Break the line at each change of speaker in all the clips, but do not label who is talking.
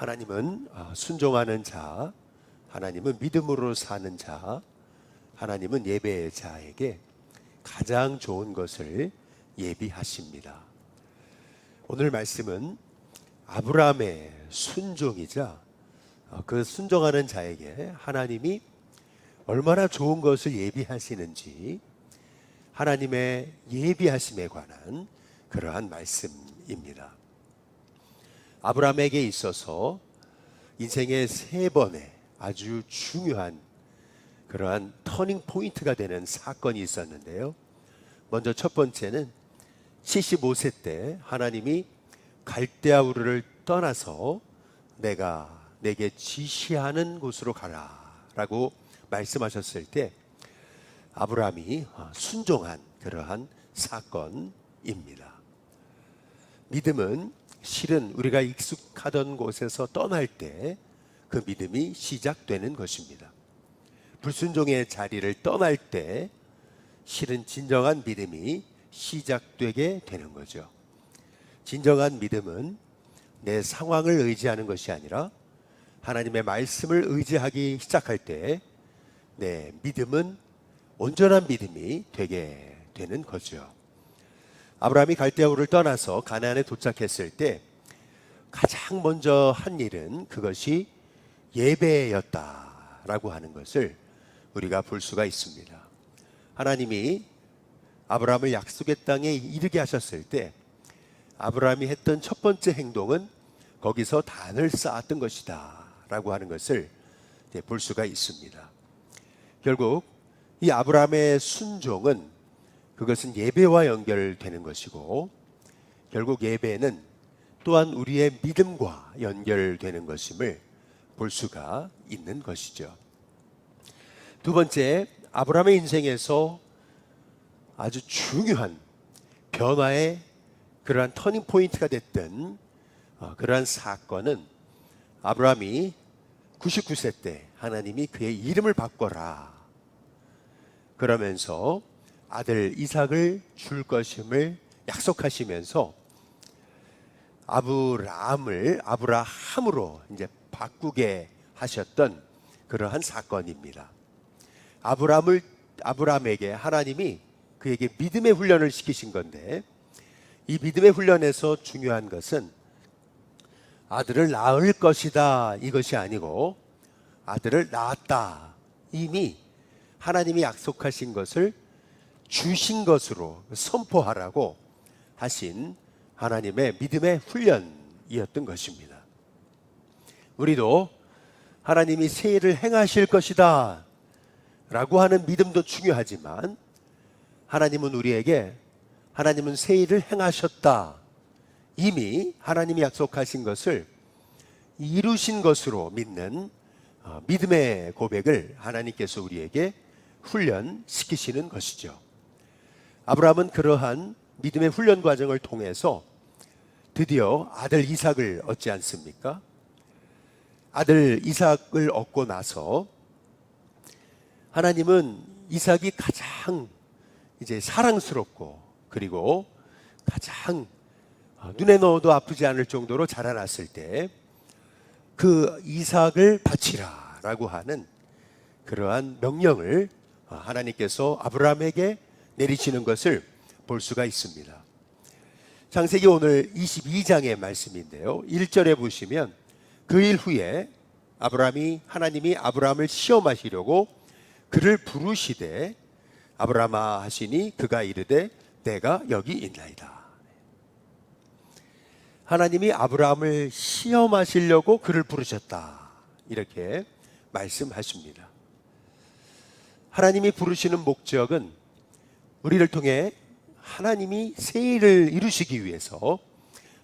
하나님은 순종하는 자, 하나님은 믿음으로 사는 자, 하나님은 예배의 자에게 가장 좋은 것을 예비하십니다. 오늘 말씀은 아브라함의 순종이자 그 순종하는 자에게 하나님이 얼마나 좋은 것을 예비하시는지, 하나님의 예비하심에 관한 그러한 말씀입니다. 아브라함에게 있어서 인생의 3번의 아주 중요한 그러한 터닝 포인트가 되는 사건이 있었는데요. 먼저 첫 번째는 75세 때 하나님이 갈대아 우르를 떠나서 내가 내게 지시하는 곳으로 가라 라고 말씀하셨을 때 아브라함이 순종한 그러한 사건입니다. 믿음은 실은 우리가 익숙하던 곳에서 떠날 때 그 믿음이 시작되는 것입니다. 불순종의 자리를 떠날 때 실은 진정한 믿음이 시작되게 되는 거죠. 진정한 믿음은 내 상황을 의지하는 것이 아니라 하나님의 말씀을 의지하기 시작할 때 내 믿음은 온전한 믿음이 되게 되는 거죠. 아브라함이 갈대아 우르를 떠나서 가나안에 도착했을 때 가장 먼저 한 일은 그것이 예배였다라고 하는 것을 우리가 볼 수가 있습니다. 하나님이 아브라함을 약속의 땅에 이르게 하셨을 때 아브라함이 했던 첫 번째 행동은 거기서 단을 쌓았던 것이다 라고 하는 것을 볼 수가 있습니다. 결국 이 아브라함의 순종은 그것은 예배와 연결되는 것이고, 결국 예배는 또한 우리의 믿음과 연결되는 것임을 볼 수가 있는 것이죠. 두 번째, 아브라함의 인생에서 아주 중요한 변화의 그러한 터닝 포인트가 됐던 그러한 사건은 아브라함이 99세 때 하나님이 그의 이름을 바꿔라 그러면서 아들 이삭을 줄 것임을 약속하시면서 아브라함으로 이제 바꾸게 하셨던 그러한 사건입니다. 아브라함에게 하나님이 그에게 믿음의 훈련을 시키신 건데, 이 믿음의 훈련에서 중요한 것은 아들을 낳을 것이다 이것이 아니고 아들을 낳았다, 이미 하나님이 약속하신 것을 주신 것으로 선포하라고 하신 하나님의 믿음의 훈련이었던 것입니다. 우리도 하나님이 새 일을 행하실 것이다 라고 하는 믿음도 중요하지만, 하나님은 우리에게 하나님은 새 일을 행하셨다, 이미 하나님이 약속하신 것을 이루신 것으로 믿는 믿음의 고백을 하나님께서 우리에게 훈련시키시는 것이죠. 아브라함은 그러한 믿음의 훈련 과정을 통해서 드디어 아들 이삭을 얻지 않습니까? 아들 이삭을 얻고 나서 하나님은 이삭이 가장 이제 사랑스럽고 그리고 가장 눈에 넣어도 아프지 않을 정도로 자라났을 때 그 이삭을 바치라 라고 하는 그러한 명령을 하나님께서 아브라함에게 내리시는 것을 볼 수가 있습니다. 창세기 오늘 22장의 말씀인데요, 1절에 보시면 그 일 후에 하나님이 아브라함을 시험하시려고 그를 부르시되 아브라함아 하시니 그가 이르되 내가 여기 있나이다. 하나님이 아브라함을 시험하시려고 그를 부르셨다, 이렇게 말씀하십니다. 하나님이 부르시는 목적은 우리를 통해 하나님이 새 일을 이루시기 위해서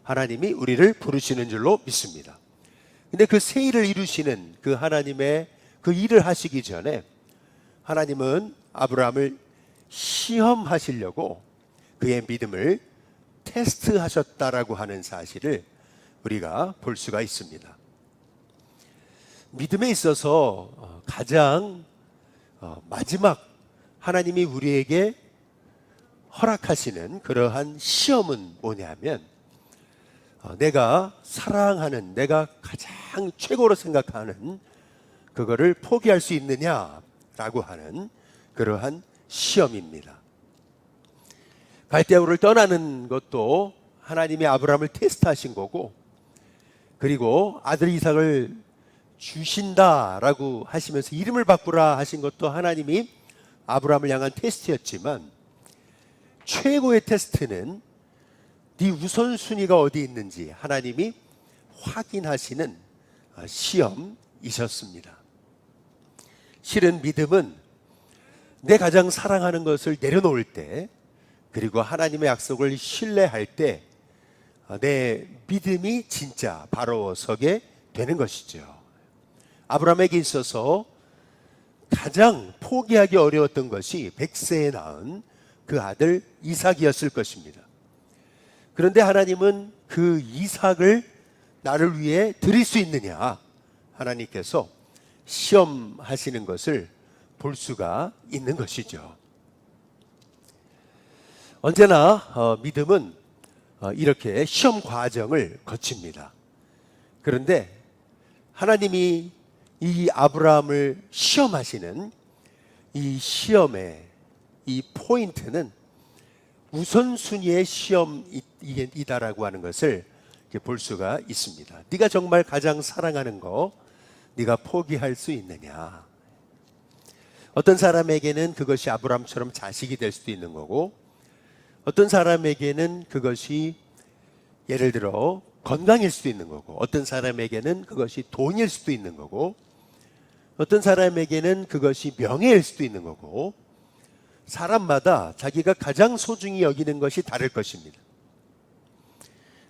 하나님이 우리를 부르시는 줄로 믿습니다. 근데 그 새 일을 이루시는 그 하나님의 그 일을 하시기 전에 하나님은 아브라함을 시험하시려고 그의 믿음을 테스트하셨다라고 하는 사실을 우리가 볼 수가 있습니다. 믿음에 있어서 가장 마지막 하나님이 우리에게 허락하시는 그러한 시험은 뭐냐면 내가 사랑하는, 내가 가장 최고로 생각하는 그거를 포기할 수 있느냐라고 하는 그러한 시험입니다. 갈대아우를 떠나는 것도 하나님이 아브라함을 테스트하신 거고, 그리고 아들 이삭을 주신다라고 하시면서 이름을 바꾸라 하신 것도 하나님이 아브라함을 향한 테스트였지만, 최고의 테스트는 네 우선순위가 어디 있는지 하나님이 확인하시는 시험이셨습니다. 실은 믿음은 내 가장 사랑하는 것을 내려놓을 때, 그리고 하나님의 약속을 신뢰할 때 내 믿음이 진짜 바로 서게 되는 것이죠. 아브라함에게 있어서 가장 포기하기 어려웠던 것이 100세에 낳은 그 아들 이삭이었을 것입니다. 그런데 하나님은 그 이삭을 나를 위해 드릴 수 있느냐, 하나님께서 시험하시는 것을 볼 수가 있는 것이죠. 언제나 믿음은 이렇게 시험 과정을 거칩니다. 그런데 하나님이 이 아브라함을 시험하시는 이 시험의 이 포인트는 우선순위의 시험이다라고 하는 것을 볼 수가 있습니다. 네가 정말 가장 사랑하는 거 네가 포기할 수 있느냐. 어떤 사람에게는 그것이 아브라함처럼 자식이 될 수도 있는 거고, 어떤 사람에게는 그것이 예를 들어 건강일 수도 있는 거고, 어떤 사람에게는 그것이 돈일 수도 있는 거고, 어떤 사람에게는 그것이 명예일 수도 있는 거고, 사람마다 자기가 가장 소중히 여기는 것이 다를 것입니다.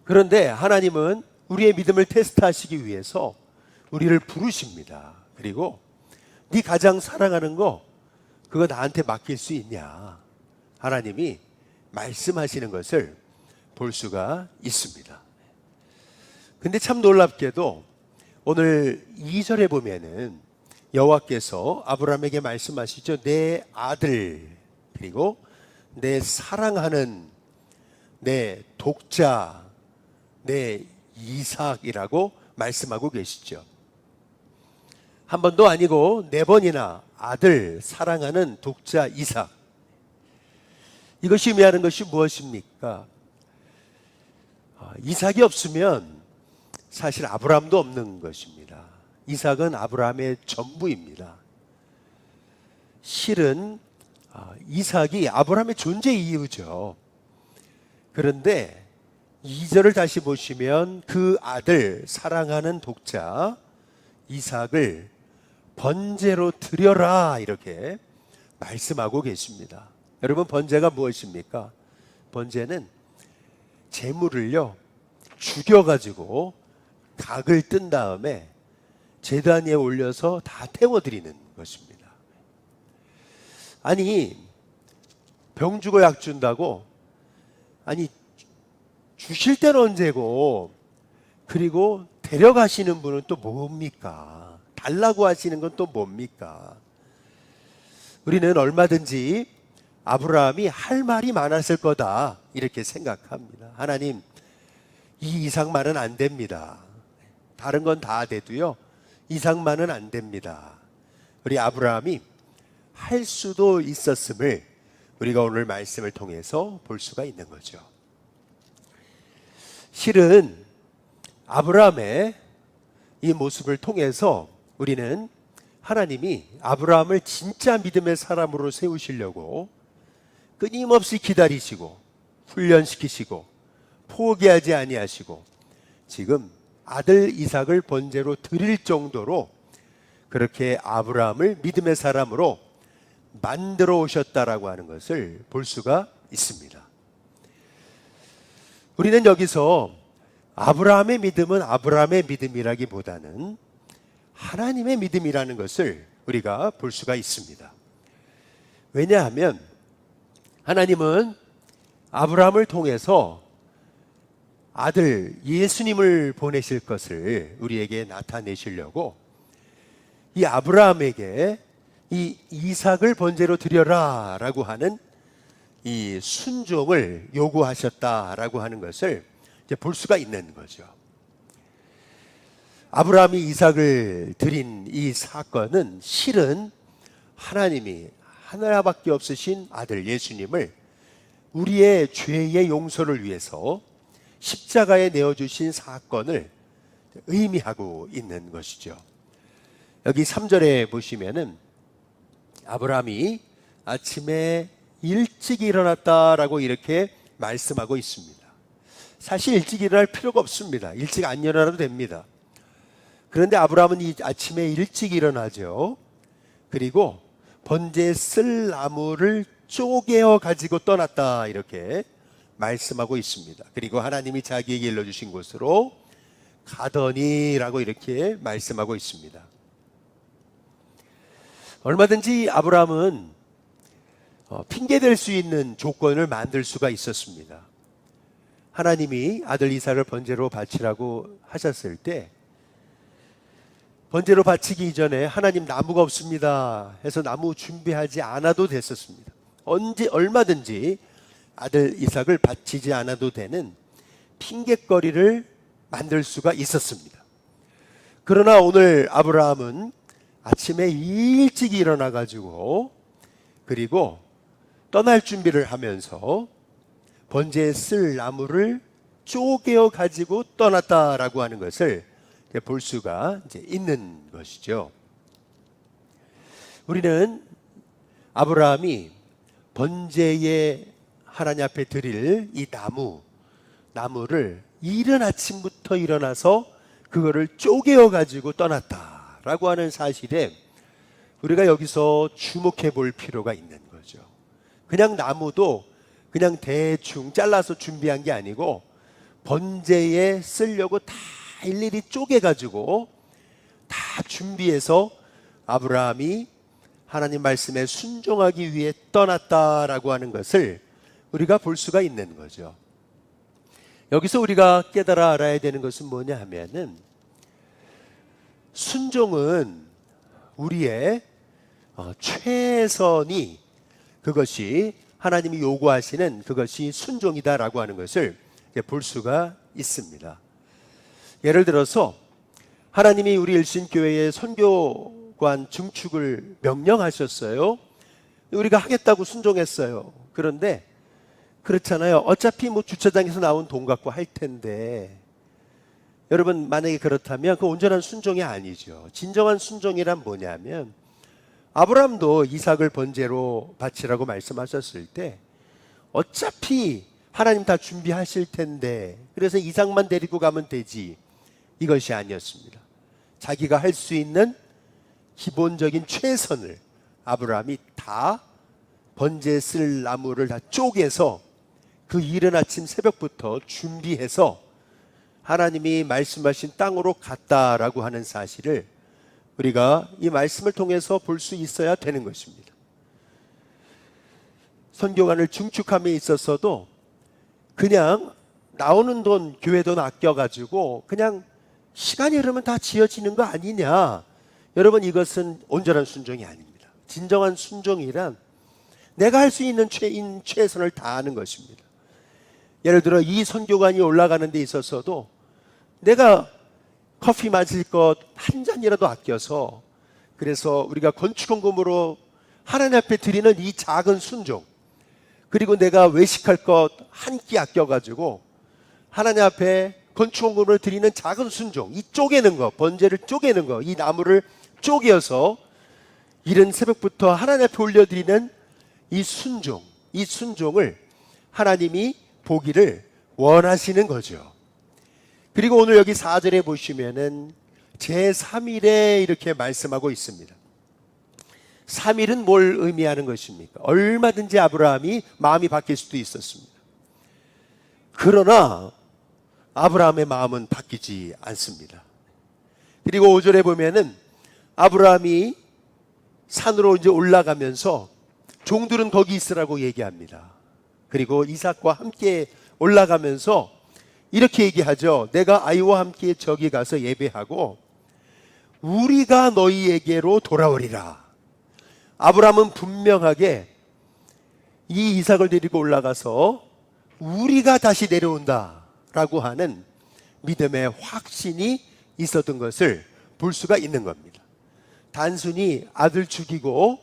그런데 하나님은 우리의 믿음을 테스트하시기 위해서 우리를 부르십니다. 그리고 네 가장 사랑하는 거 그거 나한테 맡길 수 있냐, 하나님이 말씀하시는 것을 볼 수가 있습니다. 근데 참 놀랍게도 오늘 2절에 보면은 여호와께서 아브라함에게 말씀하시죠. 내 아들, 그리고 내 사랑하는 내 독자, 내 이삭이라고 말씀하고 계시죠. 한 번도 아니고 4번이나 아들, 사랑하는 독자 이삭. 이것이 의미하는 것이 무엇입니까? 이삭이 없으면 사실 아브라함도 없는 것입니다. 이삭은 아브라함의 전부입니다. 실은 이삭이 아브라함의 존재 이유죠. 그런데 2절을 다시 보시면 그 아들, 사랑하는 독자 이삭을 번제로 드려라, 이렇게 말씀하고 계십니다. 여러분, 번제가 무엇입니까? 번제는 제물을요 죽여가지고 각을 뜬 다음에 제단 위에 올려서 다 태워드리는 것입니다. 아니, 병 주고 약 준다고, 아니 주실 때는 언제고, 그리고 데려가시는 분은 또 뭡니까? 달라고 하시는 건 또 뭡니까? 우리는 얼마든지 아브라함이 할 말이 많았을 거다, 이렇게 생각합니다. 하나님, 이 이삭만은 안 됩니다. 다른 건 다 돼도요 이삭만은 안 됩니다. 우리 아브라함이 할 수도 있었음을 우리가 오늘 말씀을 통해서 볼 수가 있는 거죠. 실은 아브라함의 이 모습을 통해서 우리는 하나님이 아브라함을 진짜 믿음의 사람으로 세우시려고 끊임없이 기다리시고 훈련시키시고 포기하지 아니하시고 지금 아들 이삭을 번제로 드릴 정도로 그렇게 아브라함을 믿음의 사람으로 만들어 오셨다라고 하는 것을 볼 수가 있습니다. 우리는 여기서 아브라함의 믿음은 아브라함의 믿음이라기보다는 하나님의 믿음이라는 것을 우리가 볼 수가 있습니다. 왜냐하면 하나님은 아브라함을 통해서 아들 예수님을 보내실 것을 우리에게 나타내시려고 이 아브라함에게 이 이삭을 번제로 드려라 라고 하는 이 순종을 요구하셨다라고 하는 것을 이제 볼 수가 있는 거죠. 아브라함이 이삭을 드린 이 사건은 실은 하나님이 하나밖에 없으신 아들 예수님을 우리의 죄의 용서를 위해서 십자가에 내어주신 사건을 의미하고 있는 것이죠. 여기 3절에 보시면은 아브라함이 아침에 일찍 일어났다라고 이렇게 말씀하고 있습니다. 사실 일찍 일어날 필요가 없습니다. 일찍 안 일어나도 됩니다. 그런데 아브라함은 이 아침에 일찍 일어나죠. 그리고 번제에 쓸 나무를 쪼개어 가지고 떠났다 이렇게 말씀하고 있습니다. 그리고 하나님이 자기에게 일러주신 곳으로 가더니라고 이렇게 말씀하고 있습니다. 얼마든지 아브라함은 핑계댈 수 있는 조건을 만들 수가 있었습니다. 하나님이 아들 이삭을 번제로 바치라고 하셨을 때 번제로 바치기 이전에 하나님 나무가 없습니다 해서 나무 준비하지 않아도 됐었습니다. 얼마든지 아들 이삭을 바치지 않아도 되는 핑계거리를 만들 수가 있었습니다. 그러나 오늘 아브라함은 아침에 일찍 일어나 가지고 그리고 떠날 준비를 하면서 번제에 쓸 나무를 쪼개어 가지고 떠났다라고 하는 것을 볼 수가 있는 것이죠. 우리는 아브라함이 번제에 하나님 앞에 드릴 이 나무를 이른 아침부터 일어나서 그거를 쪼개어 가지고 떠났다라고 하는 사실에 우리가 여기서 주목해 볼 필요가 있는 거죠. 그냥 나무도 그냥 대충 잘라서 준비한 게 아니고 번제에 쓰려고 다 일일이 쪼개가지고 다 준비해서 아브라함이 하나님 말씀에 순종하기 위해 떠났다라고 하는 것을 우리가 볼 수가 있는 거죠. 여기서 우리가 깨달아 알아야 되는 것은 뭐냐 하면은 순종은 우리의 최선이 그것이 하나님이 요구하시는 그것이 순종이다라고 하는 것을 볼 수가 있습니다. 예를 들어서 하나님이 우리 일신교회의 선교관 증축을 명령하셨어요. 우리가 하겠다고 순종했어요. 그런데 그렇잖아요. 어차피 뭐 주차장에서 나온 돈 갖고 할 텐데 여러분 만약에 그렇다면 그 온전한 순종이 아니죠. 진정한 순종이란 뭐냐면 아브라함도 이삭을 번제로 바치라고 말씀하셨을 때 어차피 하나님 다 준비하실 텐데 그래서 이삭만 데리고 가면 되지 이것이 아니었습니다. 자기가 할 수 있는 기본적인 최선을 아브라함이 다 번제에 쓸 나무를 다 쪼개서 그 이른 아침 새벽부터 준비해서 하나님이 말씀하신 땅으로 갔다라고 하는 사실을 우리가 이 말씀을 통해서 볼 수 있어야 되는 것입니다. 선교관을 증축함에 있어서도 그냥 나오는 돈, 교회 돈 아껴가지고 그냥 시간이 흐르면 다 지어지는 거 아니냐. 여러분 이것은 온전한 순종이 아닙니다. 진정한 순종이란 내가 할 수 있는 최선을 다하는 것입니다. 예를 들어 이 선교관이 올라가는 데 있어서도 내가 커피 마실 것 한 잔이라도 아껴서 그래서 우리가 건축헌금으로 하나님 앞에 드리는 이 작은 순종 그리고 내가 외식할 것 한 끼 아껴가지고 하나님 앞에 건축헌금을 드리는 작은 순종 이 쪼개는 거 번제를 쪼개는 거 이 나무를 쪼개어서 이른 새벽부터 하나님 앞에 올려드리는 이 순종을 하나님이 보기를 원하시는 거죠. 그리고 오늘 여기 4절에 보시면은 제3일에 이렇게 말씀하고 있습니다. 3일은 뭘 의미하는 것입니까? 얼마든지 아브라함이 마음이 바뀔 수도 있었습니다. 그러나 아브라함의 마음은 바뀌지 않습니다. 그리고 5절에 보면은 아브라함이 산으로 이제 올라가면서 종들은 거기 있으라고 얘기합니다. 그리고 이삭과 함께 올라가면서 이렇게 얘기하죠. 내가 아이와 함께 저기 가서 예배하고 우리가 너희에게로 돌아오리라. 아브라함은 분명하게 이 이삭을 데리고 올라가서 우리가 다시 내려온다 라고 하는 믿음의 확신이 있었던 것을 볼 수가 있는 겁니다. 단순히 아들 죽이고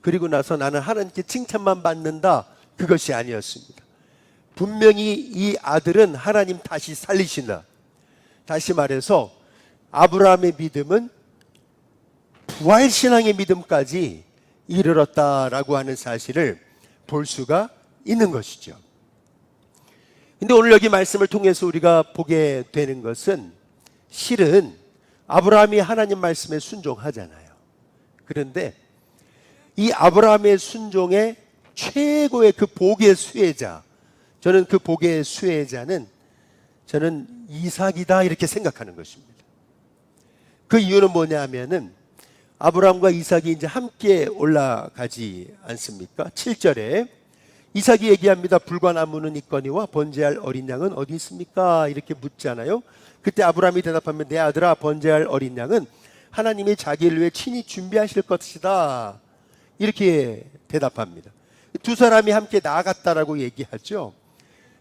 그리고 나서 나는 하나님께 칭찬만 받는다, 그것이 아니었습니다. 분명히 이 아들은 하나님 다시 살리신다. 다시 말해서 아브라함의 믿음은 부활신앙의 믿음까지 이르렀다라고 하는 사실을 볼 수가 있는 것이죠. 근데 오늘 여기 말씀을 통해서 우리가 보게 되는 것은 실은 아브라함이 하나님 말씀에 순종하잖아요. 그런데 이 아브라함의 순종의 최고의 그 복의 수혜자, 저는 그 복의 수혜자는 저는 이삭이다, 이렇게 생각하는 것입니다. 그 이유는 뭐냐 하면은 아브라함과 이삭이 이제 함께 올라가지 않습니까? 7절에 이삭이 얘기합니다. 불과나무는 있거니와 번제할 어린 양은 어디 있습니까? 이렇게 묻잖아요. 그때 아브라함이 대답하면 내 아들아, 번제할 어린 양은 하나님이 자기를 위해 친히 준비하실 것이다, 이렇게 대답합니다. 두 사람이 함께 나아갔다라고 얘기하죠.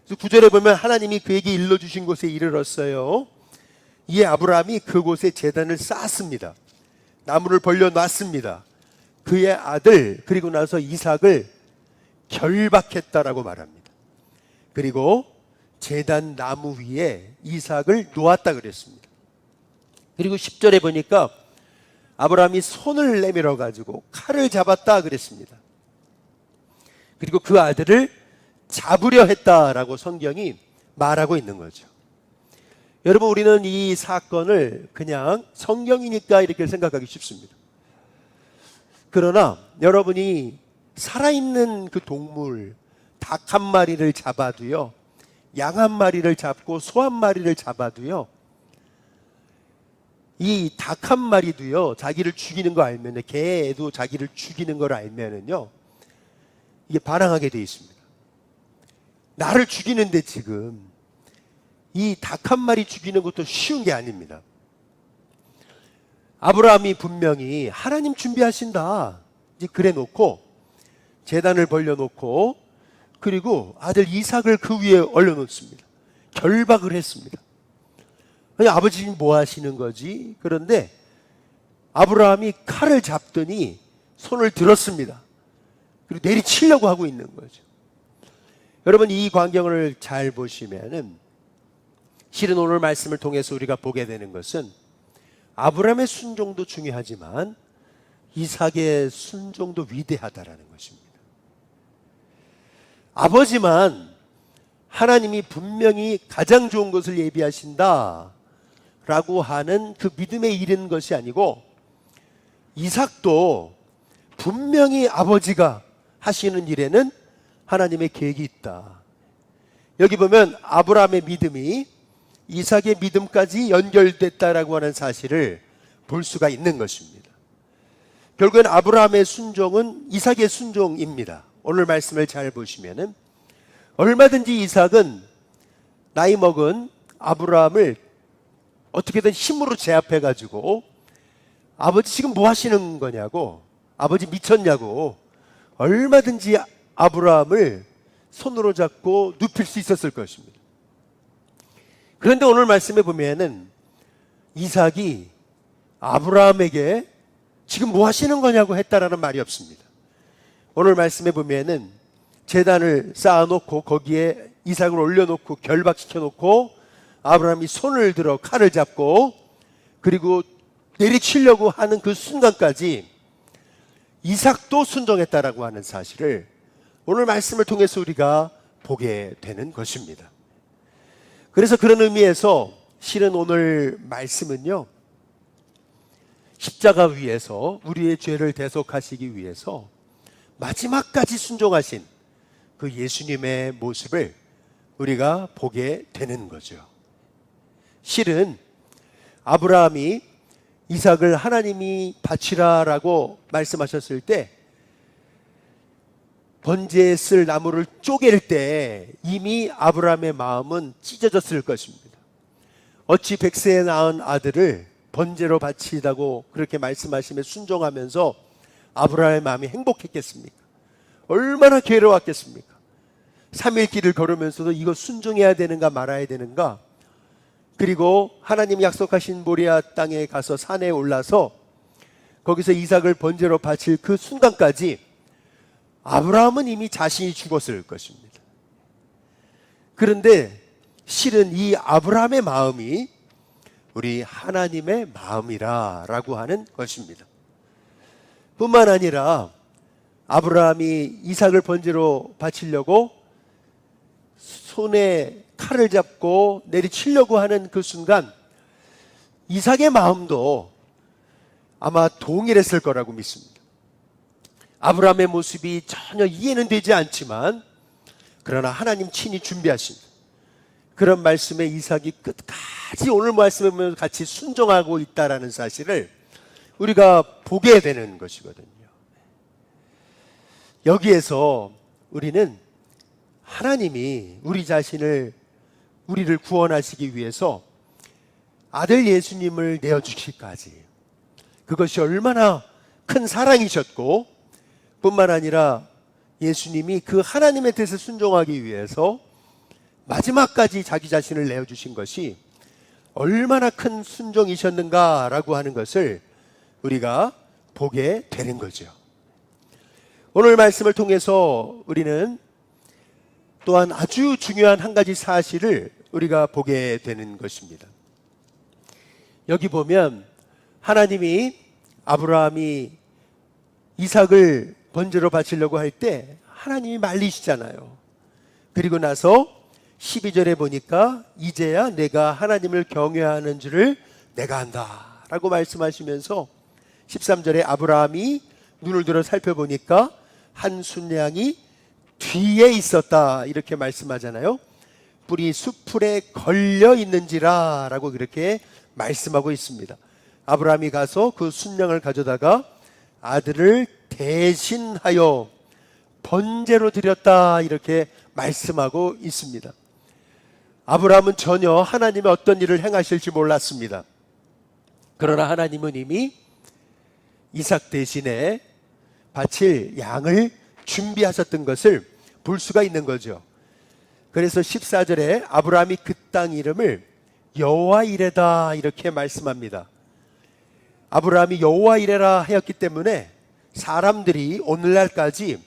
그래서 9절에 보면 하나님이 그에게 일러주신 곳에 이르렀어요. 이에 아브라함이 그곳에 제단을 쌓았습니다. 나무를 벌려놨습니다. 그의 아들, 그리고 나서 이삭을 결박했다라고 말합니다. 그리고 제단 나무 위에 이삭을 놓았다 그랬습니다. 그리고 10절에 보니까 아브라함이 손을 내밀어 가지고 칼을 잡았다 그랬습니다. 그리고 그 아들을 잡으려 했다라고 성경이 말하고 있는 거죠. 여러분, 우리는 이 사건을 그냥 성경이니까 이렇게 생각하기 쉽습니다. 그러나 여러분이 살아있는 그 동물, 닭 한 마리를 잡아도요, 양 한 마리를 잡고 소 한 마리를 잡아도요, 이 닭 한 마리도요, 자기를 죽이는 거 알면은, 개도 자기를 죽이는 걸 알면은요, 이게 반항하게 돼 있습니다. 나를 죽이는데 지금 이 닭 한 마리 죽이는 것도 쉬운 게 아닙니다. 아브라함이 분명히 하나님 준비하신다, 이제 그래 놓고 제단을 벌려놓고 그리고 아들 이삭을 그 위에 올려놓습니다. 결박을 했습니다. 아니, 아버지는 뭐 하시는 거지? 그런데 아브라함이 칼을 잡더니 손을 들었습니다. 그리고 내리치려고 하고 있는 거죠. 여러분, 이 광경을 잘 보시면은 실은 오늘 말씀을 통해서 우리가 보게 되는 것은 아브라함의 순종도 중요하지만 이삭의 순종도 위대하다라는 것입니다. 아버지만 하나님이 분명히 가장 좋은 것을 예비하신다 라고 하는 그 믿음에 이르는 것이 아니고, 이삭도 분명히 아버지가 하시는 일에는 하나님의 계획이 있다. 여기 보면 아브라함의 믿음이 이삭의 믿음까지 연결됐다라고 하는 사실을 볼 수가 있는 것입니다. 결국엔 아브라함의 순종은 이삭의 순종입니다. 오늘 말씀을 잘 보시면은 얼마든지 이삭은 나이 먹은 아브라함을 어떻게든 힘으로 제압해 가지고 아버지 지금 뭐 하시는 거냐고, 아버지 미쳤냐고 얼마든지 아브라함을 손으로 잡고 눕힐 수 있었을 것입니다. 그런데 오늘 말씀에 보면은 이삭이 아브라함에게 지금 뭐 하시는 거냐고 했다라는 말이 없습니다. 오늘 말씀에 보면은 제단을 쌓아놓고 거기에 이삭을 올려놓고 결박시켜놓고 아브라함이 손을 들어 칼을 잡고 그리고 내리치려고 하는 그 순간까지 이삭도 순종했다라고 하는 사실을 오늘 말씀을 통해서 우리가 보게 되는 것입니다. 그래서 그런 의미에서 실은 오늘 말씀은요, 십자가 위에서 우리의 죄를 대속하시기 위해서 마지막까지 순종하신 그 예수님의 모습을 우리가 보게 되는 거죠. 실은 아브라함이 이삭을 하나님이 바치라라고 말씀하셨을 때 번제에 쓸 나무를 쪼갤 때 이미 아브라함의 마음은 찢어졌을 것입니다. 어찌 백세에 낳은 아들을 번제로 바치다고 그렇게 말씀하시며 순종하면서 아브라함의 마음이 행복했겠습니까? 얼마나 괴로웠겠습니까? 3일 길을 걸으면서도 이거 순종해야 되는가 말아야 되는가 그리고 하나님 약속하신 모리아 땅에 가서 산에 올라서 거기서 이삭을 번제로 바칠 그 순간까지 아브라함은 이미 자신이 죽었을 것입니다. 그런데 실은 이 아브라함의 마음이 우리 하나님의 마음이라고 하는 것입니다. 뿐만 아니라 아브라함이 이삭을 번제로 바치려고 손에 칼을 잡고 내리치려고 하는 그 순간 이삭의 마음도 아마 동일했을 거라고 믿습니다. 아브라함의 모습이 전혀 이해는 되지 않지만 그러나 하나님 친히 준비하신 그런 말씀에 이삭이 끝까지 오늘 말씀에 보면 같이 순종하고 있다라는 사실을 우리가 보게 되는 것이거든요. 여기에서 우리는 하나님이 우리를 구원하시기 위해서 아들 예수님을 내어주시기까지 그것이 얼마나 큰 사랑이셨고 뿐만 아니라 예수님이 그 하나님의 뜻에 순종하기 위해서 마지막까지 자기 자신을 내어주신 것이 얼마나 큰 순종이셨는가라고 하는 것을 우리가 보게 되는 거죠. 오늘 말씀을 통해서 우리는 또한 아주 중요한 한 가지 사실을 우리가 보게 되는 것입니다. 여기 보면 하나님이 아브라함이 이삭을 번제로 바치려고 할 때 하나님이 말리시잖아요. 그리고 나서 12절에 보니까 이제야 내가 하나님을 경외하는 줄을 내가 안다 라고 말씀하시면서 13절에 아브라함이 눈을 들어 살펴보니까 한 순양이 뒤에 있었다 이렇게 말씀하잖아요. 뿔이 숲풀에 걸려 있는지라 라고 그렇게 말씀하고 있습니다. 아브라함이 가서 그 순양을 가져다가 아들을 대신하여 번제로 드렸다 이렇게 말씀하고 있습니다. 아브라함은 전혀 하나님의 어떤 일을 행하실지 몰랐습니다. 그러나 하나님은 이미 이삭 대신에 바칠 양을 준비하셨던 것을 볼 수가 있는 거죠. 그래서 14절에 아브라함이 그 땅 이름을 여호와 이레다 이렇게 말씀합니다. 아브라함이 여호와 이레라 하였기 때문에 사람들이 오늘날까지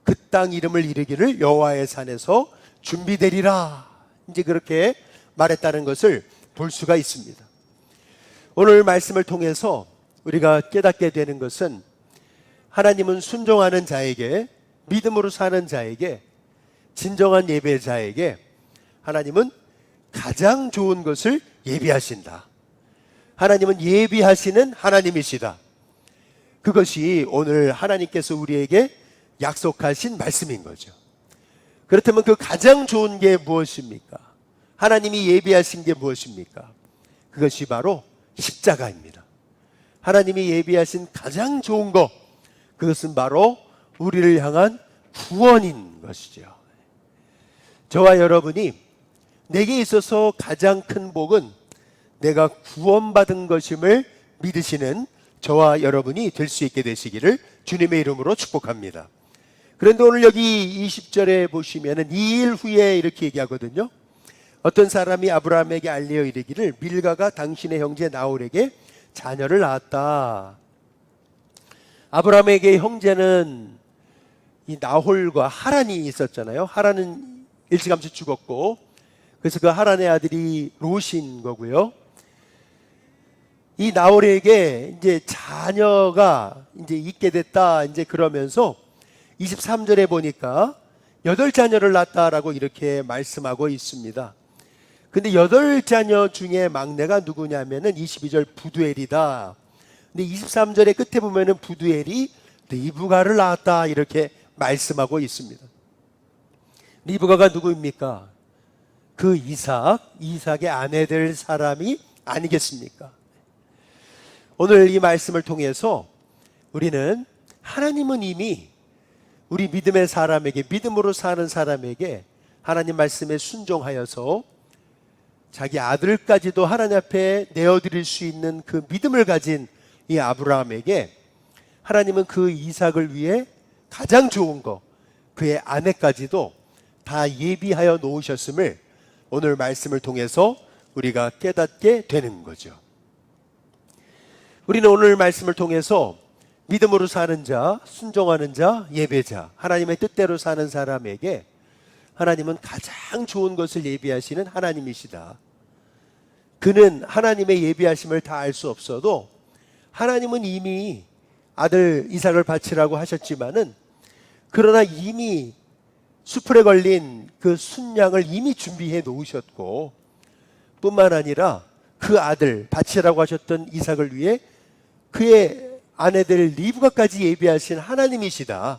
그 땅 이름을 이르기를 여호와의 산에서 준비되리라 이제 그렇게 말했다는 것을 볼 수가 있습니다. 오늘 말씀을 통해서 우리가 깨닫게 되는 것은 하나님은 순종하는 자에게, 믿음으로 사는 자에게, 진정한 예배자에게 하나님은 가장 좋은 것을 예비하신다. 하나님은 예비하시는 하나님이시다. 그것이 오늘 하나님께서 우리에게 약속하신 말씀인 거죠. 그렇다면 그 가장 좋은 게 무엇입니까? 하나님이 예비하신 게 무엇입니까? 그것이 바로 십자가입니다. 하나님이 예비하신 가장 좋은 것, 그것은 바로 우리를 향한 구원인 것이죠. 저와 여러분이 내게 있어서 가장 큰 복은 내가 구원받은 것임을 믿으시는 저와 여러분이 될 수 있게 되시기를 주님의 이름으로 축복합니다. 그런데 오늘 여기 20절에 보시면은 2일 후에 이렇게 얘기하거든요. 어떤 사람이 아브라함에게 알려 이르기를 밀가가 당신의 형제 나홀에게 자녀를 낳았다. 아브라함에게 형제는 이 나홀과 하란이 있었잖아요. 하란은 일찌감치 죽었고, 그래서 그 하란의 아들이 롯인 거고요. 이 나홀에게 이제 자녀가 이제 있게 됐다. 이제 그러면서 23절에 보니까 8자녀를 낳았다라고 이렇게 말씀하고 있습니다. 근데 8자녀 중에 막내가 누구냐면은 22절 부두엘이다. 근데 23절의 끝에 보면은 부두엘이 리브가를 낳았다 이렇게 말씀하고 있습니다. 리브가가 누구입니까? 그 이삭의 아내 될 사람이 아니겠습니까? 오늘 이 말씀을 통해서 우리는 하나님은 이미 우리 믿음의 사람에게, 믿음으로 사는 사람에게 하나님 말씀에 순종하여서 자기 아들까지도 하나님 앞에 내어드릴 수 있는 그 믿음을 가진 이 아브라함에게 하나님은 그 이삭을 위해 가장 좋은 것, 그의 아내까지도 다 예비하여 놓으셨음을 오늘 말씀을 통해서 우리가 깨닫게 되는 거죠. 우리는 오늘 말씀을 통해서 믿음으로 사는 자, 순종하는 자, 예배자, 하나님의 뜻대로 사는 사람에게 하나님은 가장 좋은 것을 예비하시는 하나님이시다. 그는 하나님의 예비하심을 다 알 수 없어도 하나님은 이미 아들 이삭을 바치라고 하셨지만은, 그러나 이미 수풀에 걸린 그 순양을 이미 준비해 놓으셨고, 뿐만 아니라 그 아들 바치라고 하셨던 이삭을 위해 그의 아내들 리브가까지 예비하신 하나님이시다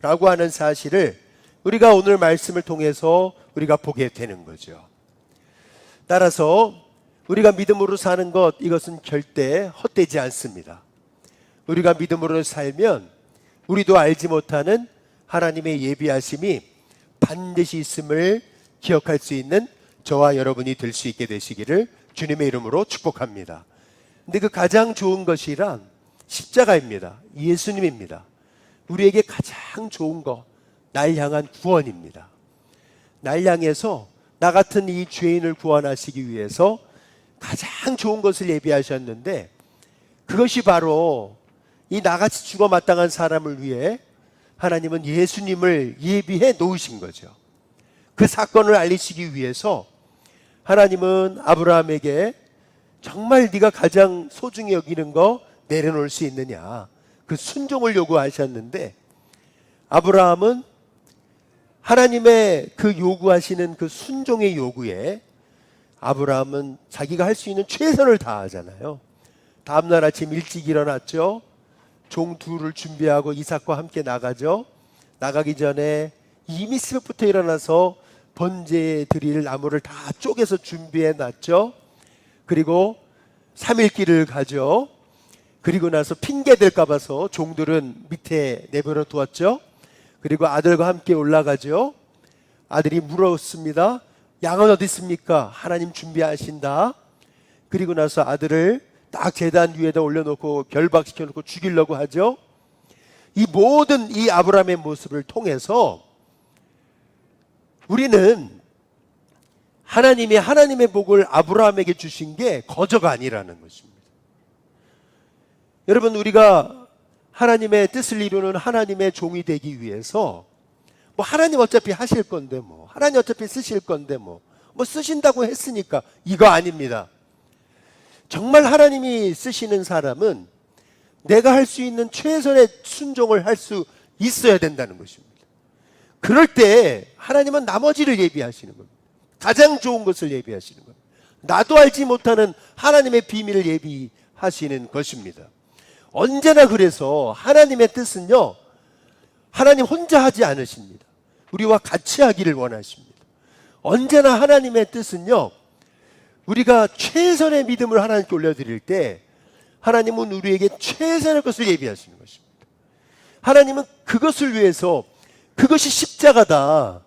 라고 하는 사실을 우리가 오늘 말씀을 통해서 우리가 보게 되는 거죠. 따라서 우리가 믿음으로 사는 것, 이것은 절대 헛되지 않습니다. 우리가 믿음으로 살면 우리도 알지 못하는 하나님의 예비하심이 반드시 있음을 기억할 수 있는 저와 여러분이 될 수 있게 되시기를 주님의 이름으로 축복합니다. 근데 그 가장 좋은 것이란 십자가입니다. 예수님입니다. 우리에게 가장 좋은 것, 날 향한 구원입니다. 날 향해서 나 같은 이 죄인을 구원하시기 위해서 가장 좋은 것을 예비하셨는데, 그것이 바로 이 나같이 죽어 마땅한 사람을 위해 하나님은 예수님을 예비해 놓으신 거죠. 그 사건을 알리시기 위해서 하나님은 아브라함에게 정말 네가 가장 소중히 여기는 거 내려놓을 수 있느냐, 그 순종을 요구하셨는데, 아브라함은 하나님의 그 요구하시는 그 순종의 요구에 아브라함은 자기가 할 수 있는 최선을 다하잖아요. 다음날 아침 일찍 일어났죠. 종 둘을 준비하고 이삭과 함께 나가죠. 나가기 전에 이미 새벽부터 일어나서 번제 드릴 나무를 다 쪼개서 준비해 놨죠. 그리고 3일 길을 가죠. 그리고 나서 핑계 댈까 봐서 종들은 밑에 내버려 두었죠. 그리고 아들과 함께 올라가죠. 아들이 물었습니다. 양은 어디 있습니까? 하나님 준비하신다. 그리고 나서 아들을 딱 제단 위에다 올려놓고 결박시켜놓고 죽이려고 하죠. 이 모든 이 아브라함의 모습을 통해서 우리는 하나님의 복을 아브라함에게 주신 게 거저가 아니라는 것입니다. 여러분, 우리가 하나님의 뜻을 이루는 하나님의 종이 되기 위해서 하나님 어차피 하실 건데 하나님 어차피 쓰실 건데 쓰신다고 했으니까, 이거 아닙니다. 정말 하나님이 쓰시는 사람은 내가 할 수 있는 최선의 순종을 할 수 있어야 된다는 것입니다. 그럴 때 하나님은 나머지를 예비하시는 겁니다. 가장 좋은 것을 예비하시는 겁니다. 나도 알지 못하는 하나님의 비밀을 예비하시는 것입니다. 언제나 그래서 하나님의 뜻은요, 하나님 혼자 하지 않으십니다. 우리와 같이 하기를 원하십니다. 언제나 하나님의 뜻은요, 우리가 최선의 믿음을 하나님께 올려드릴 때 하나님은 우리에게 최선의 것을 예비하시는 것입니다. 하나님은 그것을 위해서, 그것이 십자가다,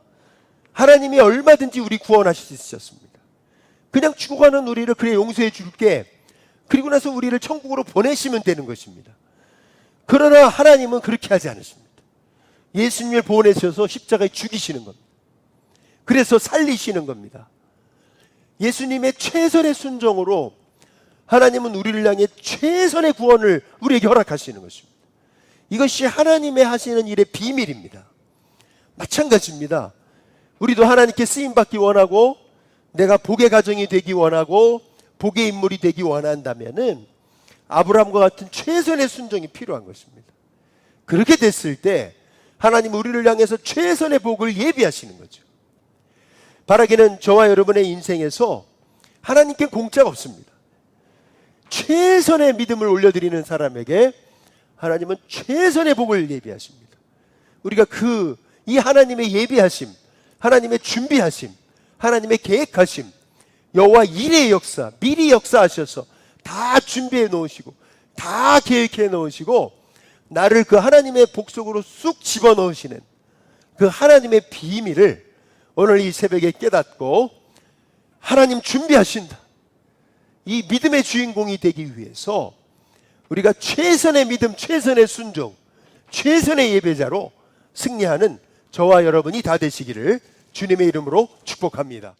하나님이 얼마든지 우리 구원하실 수 있었습니다. 그냥 죽어가는 우리를 그래 용서해 줄게, 그리고 나서 우리를 천국으로 보내시면 되는 것입니다. 그러나 하나님은 그렇게 하지 않으십니다. 예수님을 보내셔서 십자가에 죽이시는 겁니다. 그래서 살리시는 겁니다. 예수님의 최선의 순종으로 하나님은 우리를 향해 최선의 구원을 우리에게 허락하시는 것입니다. 이것이 하나님의 하시는 일의 비밀입니다. 마찬가지입니다. 우리도 하나님께 쓰임받기 원하고 내가 복의 가정이 되기 원하고 복의 인물이 되기 원한다면은 아브라함과 같은 최선의 순종이 필요한 것입니다. 그렇게 됐을 때 하나님은 우리를 향해서 최선의 복을 예비하시는 거죠. 바라기는 저와 여러분의 인생에서 하나님께 공짜가 없습니다. 최선의 믿음을 올려드리는 사람에게 하나님은 최선의 복을 예비하십니다. 우리가 이 하나님의 예비하심, 하나님의 준비하심, 하나님의 계획하심, 여호와 일의 역사, 미리 역사하셔서 다 준비해 놓으시고 다 계획해 놓으시고 나를 그 하나님의 복 속으로 쑥 집어넣으시는 그 하나님의 비밀을 오늘 이 새벽에 깨닫고 하나님 준비하신다, 이 믿음의 주인공이 되기 위해서 우리가 최선의 믿음, 최선의 순종, 최선의 예배자로 승리하는 저와 여러분이 다 되시기를 주님의 이름으로 축복합니다.